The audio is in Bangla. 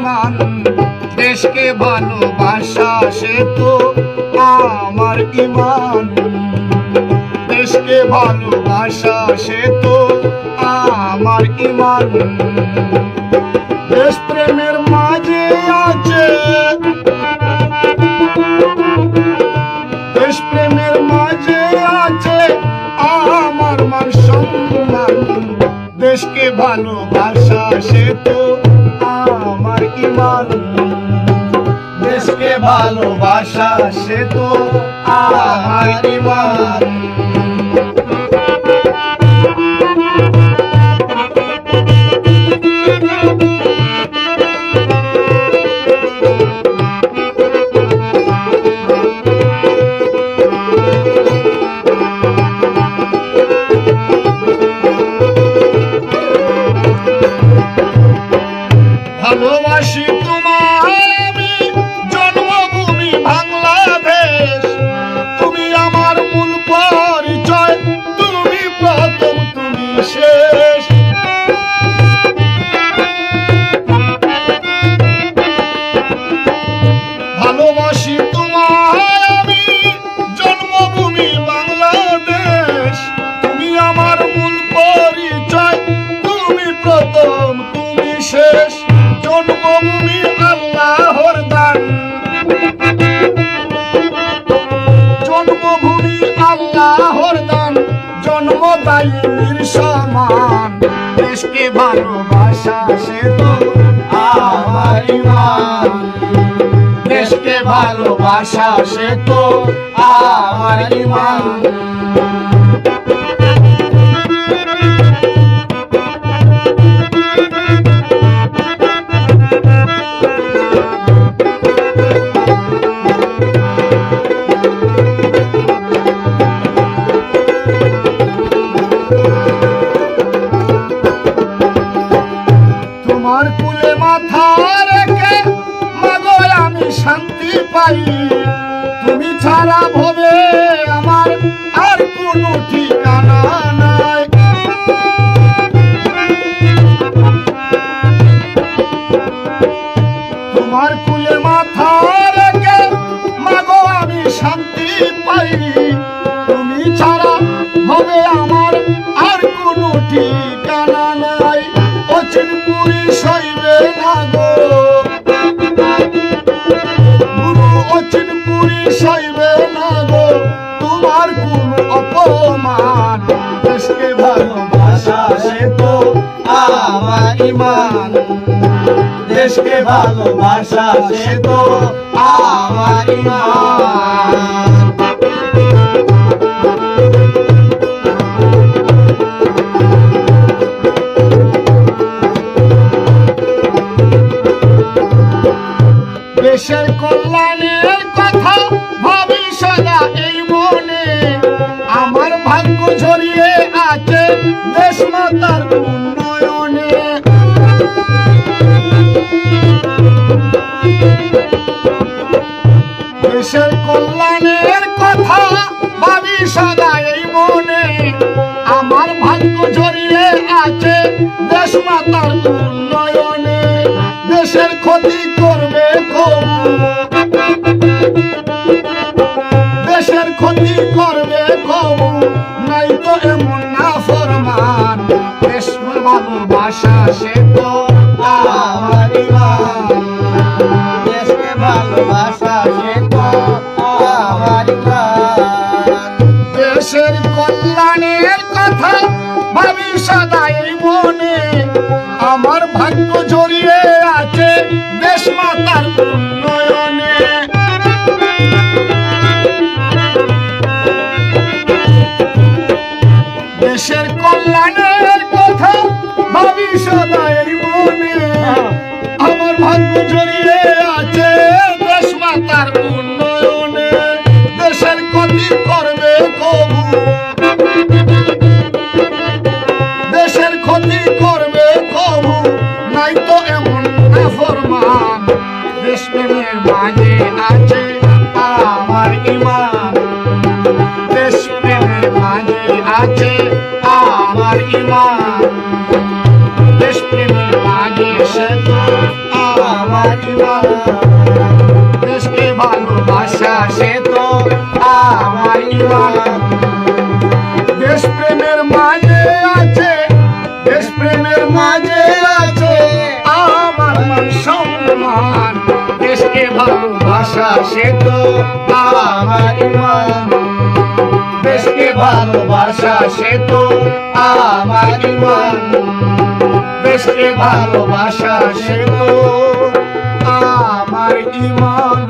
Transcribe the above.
ইমান। দেশকে ভালোবাসা সে তো আমার ইমান। দেশকে ভালোবাসা সে তো আমার ইমান। দেশ প্রেমের মাঝে আছে, দেশ প্রেমের মাঝে আছে আমার মান সম্মান। দেশকে ভালোবাসা সে তো আমার ইমান। দেশকে ভালোবাসা সে তো আমার ইমান। ভালোবাসি তোমার আমি জন্মভূমি বাংলাদেশ। তুমি আমার মূল পরিচয়, তুমি প্রথম তুমি শেষ। ভালোবাসি তোমার আমি জন্মভূমি বাংলাদেশ। তুমি আমার মূল পরিচয়, তুমি প্রথম তুমি শেষ। জন্মভূমি আল্লাহর দান, জন্মভূমি আল্লাহর দান, জন্মদায়ীর সমান। দেশকে ভালোবাসা সে তো আমার ইমান। দেশকে ভালোবাসা সে তো আমার ইমান। তোমার কুলে মাথা রেখে মাগো আমি শান্তি পাই। তুমি ছাড়া ভবে আমার আর কোনো ঠিকানা নাই। তোমার কুলে মাথা রেখে মাগো আমি শান্তি পাই। তুমি ছাড়া ভবে আমার আর কোনো ঠিকানা নাই। অচিনপুরি সইবে না গো গুরু, অচিনপুরি সইবে না গো তোমার কোন অপমান। দেশকে ভালোবাসা সে তো আমার ইমান। দেশকে ভালোবাসা সে তো আমার ইমান। দেশের কল্যাণের কথা ভাবি সদা এই মনে। আমার ভাগ্য ঝরিয়ে আছে দেশ মাতার উন্নয়নে। দেশের কল্যাণের কথা ভাবি সদা এই মনে। আমার ভাগ্য ঝরিয়ে আছে দেশ মাতার উন্নয়নে। দেশের ক্ষতি করবে কবু, দেশের ক্ষতি করবে কবু নাই তো এমন না ফরমান। দেশ ভালোবাসা সে তো আমার ইমান। দেশকে ভালোবাসা সে তো আমার ইমান। দেশের কল্যাণের কথা ভাবি সদা এই মনে। আমার ভাগ্য জড়িয়ে আছে দেশ মাতার উন্নয়নে। দেশের কল্যাণের কথা ভাবি সদা এই মনে। আমার ভাগ্য জড়িয়ে আছে দেশ মাতার উন্নয়নে। দেশের ক্ষতি করবে কবু, দেশের ক্ষতি করবে কবু নাই তো এমন নাফরমান। দেশপ্রেমের মাঝে আছে আমার ইমান। দেশপ্রেমের মাঝে আছে আমার ইমান। দেশপ্রেমের মাঝে সে তো আমার আমার ইমান দেশকে ভালোবাসা সে তো আমার ইমান দেশপ্রেমের মাঝে আছে দেশপ্রেমের মাঝে আছে আমার মান সম্মান দেশকে ভালোবাসা সে তো আমার ইমান দেশকে ভালোবাসা সে তো আমার ইমান দেশকে ভালোবাসা সে তো আমার ইমান